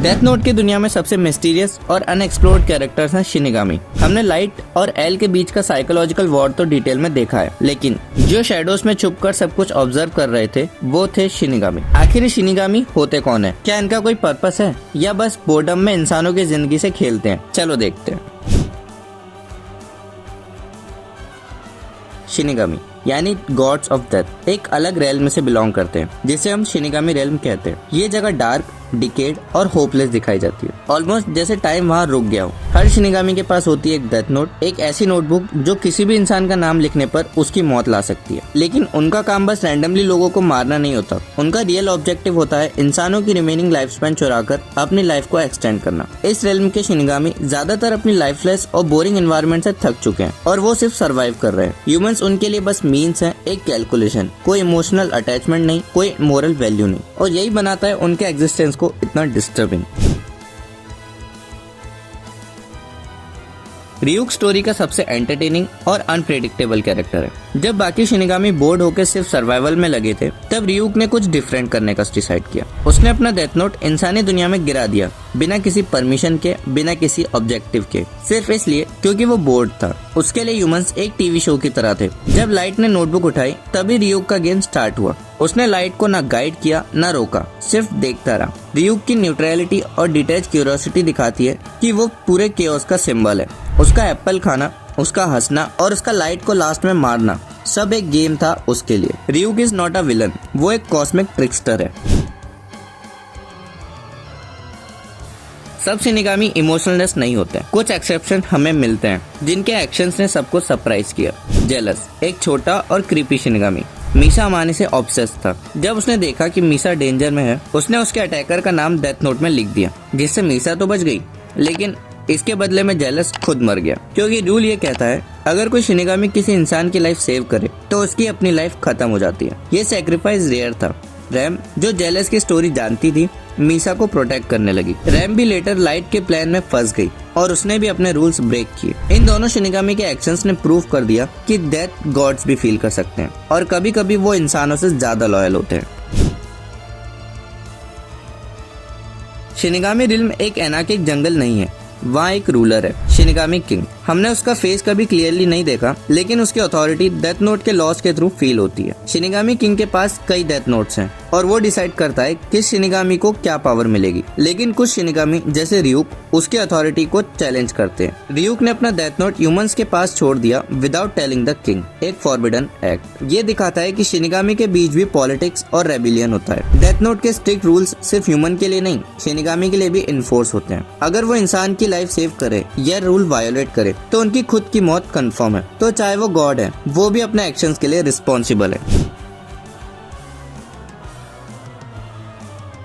Death note की दुनिया में सबसे मिस्टीरियस और अनएक्सप्लोर्ड कैरेक्टर्स हैं शिनिगामी। हमने लाइट और एल के बीच का साइकोलॉजिकल वॉर तो डिटेल में देखा है, लेकिन जो शैडोज में छुपकर सब कुछ ऑब्जर्व कर रहे थे वो थे शिनिगामी। आखिर शिनिगामी होते कौन है? क्या इनका कोई पर्पस है या बस बोर्डम में इंसानों की जिंदगी से खेलते हैं? चलो देखते हैं। शिनिगामी यानी गॉड्स ऑफ डेथ एक अलग रेल्म से बिलोंग करते हैं, जिसे हम शिनिगामी रेल्म कहते हैं। ये जगह डार्क, डिकेड और होपलेस दिखाई जाती है, ऑलमोस्ट जैसे टाइम वहाँ रुक गया हो। हर शिनिगामी के पास होती है एक डेथ नोट, एक ऐसी नोटबुक जो किसी भी इंसान का नाम लिखने पर उसकी मौत ला सकती है। लेकिन उनका काम बस रैंडमली लोगों को मारना नहीं होता। उनका रियल ऑब्जेक्टिव होता है इंसानों की रिमेनिंग लाइफ स्पैन चुराकर अपनी लाइफ को एक्सटेंड करना। इस रेल्म के शिनिगामी ज्यादातर अपनी लाइफलेस और बोरिंग एनवायरनमेंट से थक चुके हैं और वो सिर्फ सर्वाइव कर रहे हैं। ह्यूमंस उनके लिए बस मीन्स है, एक कैलकुलेशन। कोई इमोशनल अटैचमेंट नहीं, कोई मोरल वैल्यू नहीं, और यही बनाता है उनके एग्जिस्टेंस को इतना डिस्टर्बिंग। रियूक स्टोरी का सबसे एंटरटेनिंग और अनप्रेडिक्टेबल कैरेक्टर है। जब बाकी शिनिगामी बोर्ड होकर सिर्फ सर्वाइवल में लगे थे, तब रियूक ने कुछ डिफरेंट करने का डिसाइड किया। उसने अपना डेथ नोट इंसानी दुनिया में गिरा दिया, बिना किसी परमिशन के, बिना किसी ऑब्जेक्टिव के, सिर्फ इसलिए क्योंकि वो बोर्ड था। उसके लिए ह्यूमंस एक टीवी शो की तरह थे। जब लाइट ने नोटबुक उठाई, तभी रियूक का गेम स्टार्ट हुआ। उसने लाइट को ना गाइड किया ना रोका, सिर्फ देखता रहा। रियूक की न्यूट्रलिटी और डिटैच क्यूरियोसिटी दिखाती है कि वो पूरे केओस का सिंबल है। उसका एप्पल खाना, उसका हंसना और उसका लाइट को लास्ट में मारना, सब एक गेम था उसके लिए। रियूक इज नॉट अ विलन, वो एक कॉस्मिक ट्रिकस्टर है। सब शिनिगामी इमोशनलेस नहीं होते। कुछ एक्सेप्शन हमें मिलते हैं जिनके एक्शंस ने सबको सरप्राइज किया। जेलस एक छोटा और क्रीपी शिनिगामी मीसा मारने से ऑब्सेस था। जब उसने देखा कि मीसा डेंजर में है, उसने उसके अटैकर का नाम डेथ नोट में लिख दिया, जिससे मीसा तो बच गई, लेकिन इसके बदले में जेलस खुद मर गया। क्योंकि रूल ये कहता है, अगर कोई शिनिगामी किसी इंसान की लाइफ सेव करे तो उसकी अपनी लाइफ खत्म हो जाती है। ये सैक्रिफाइस रेयर था। रैम, जो जेलस की स्टोरी जानती थी, मीसा को प्रोटेक्ट करने लगी। रैम भी लेटर लाइट के प्लान में फंस गई और उसने भी अपने रूल्स ब्रेक किए। इन दोनों शिनिगामी के एक्शंस ने प्रूव कर दिया कि डेथ गॉड्स भी फील कर सकते हैं और कभी कभी वो इंसानों से ज्यादा लॉयल होते हैं। शिनिगामी रिल्म एक एनार्किक जंगल नहीं है, वहाँ एक रूलर है, शिनिगामी किंग। हमने उसका फेस कभी क्लियरली नहीं देखा, लेकिन उसकी अथॉरिटी डेथ नोट के लॉस के थ्रू फील होती है। शिनिगामी किंग के पास कई डेथ नोट्स हैं और वो डिसाइड करता है किस शिनिगामी को क्या पावर मिलेगी। लेकिन कुछ शिनिगामी जैसे रियूक उसके अथॉरिटी को चैलेंज करते हैं। रियूक ने अपना डेथ नोट ह्यूमंस के पास छोड़ दिया विदाउट टेलिंग द किंग, एक फॉरबिडन एक्ट। ये दिखाता है कि शिनिगामी के बीच भी पॉलिटिक्स और रेबिलियन होता है। डेथ नोट के स्ट्रिक्ट रूल्स सिर्फ ह्यूमन के लिए नहीं, शिनिगामी के लिए भी इन्फोर्स होते हैं। अगर वो इंसान की लाइफ सेव करे या रूल वायोलेट करे तो उनकी खुद की मौत कंफर्म है। तो चाहे वो गॉड है, वो भी अपने एक्शंस के लिए रिस्पॉन्सिबल है।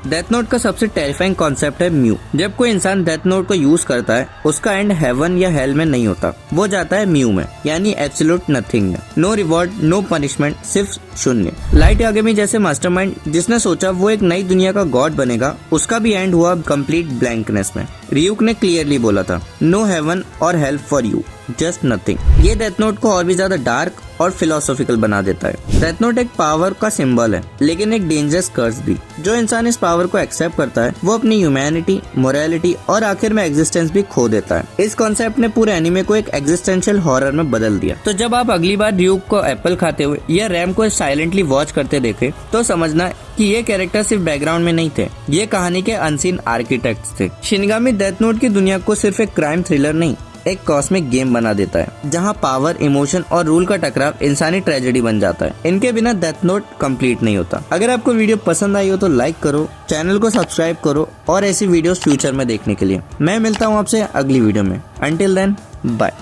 डेथ नोट का सबसे टेरिफाइंग कॉन्सेप्ट है म्यू। जब कोई इंसान डेथ नोट को यूज करता है, उसका एंड हेवन या हेल में नहीं होता, वो जाता है म्यू में, यानी एब्सोल्यूट नथिंग में। नो रिवॉर्ड, नो पनिशमेंट, सिर्फ शून्य। लाइट यागमी जैसे मास्टरमाइंड जिसने सोचा वो एक नई दुनिया का गॉड बनेगा, उसका भी एंड हुआ कंप्लीट ब्लैंकनेस में। रियूक ने क्लियरली बोला था, नो हेवन और hello for you, just nothing. ये डेथ नोट को और भी ज्यादा डार्क और फिलोसॉफिकल बना देता है। डेथ नोट एक पावर का सिंबल है, लेकिन एक डेंजरस कर्स भी। जो इंसान इस पावर को एक्सेप्ट करता है, वो अपनी ह्यूमैनिटी, मोरालिटी और आखिर में एग्जिस्टेंस भी खो देता है। इस कॉन्सेप्ट ने पूरे एनिमे को एक एग्जिस्टेंशियल हॉरर में बदल दिया। तो जब आप अगली बार रियूक को एप्पल खाते हुए या रैम को साइलेंटली वॉच करते देखे, तो समझना कि ये कैरेक्टर सिर्फ बैकग्राउंड में नहीं थे, ये कहानी के अनसीन आर्किटेक्ट्स थे। शिनिगामी डेथ नोट की दुनिया को सिर्फ एक क्राइम थ्रिलर नहीं, एक कॉस्मिक गेम बना देता है, जहां पावर, इमोशन और रूल का टकराव इंसानी ट्रेजेडी बन जाता है। इनके बिना डेथ नोट कंप्लीट नहीं होता। अगर आपको वीडियो पसंद आई हो तो लाइक करो, चैनल को सब्सक्राइब करो और ऐसी वीडियोस फ्यूचर में देखने के लिए। मैं मिलता हूं आपसे अगली वीडियो में। Until then, bye.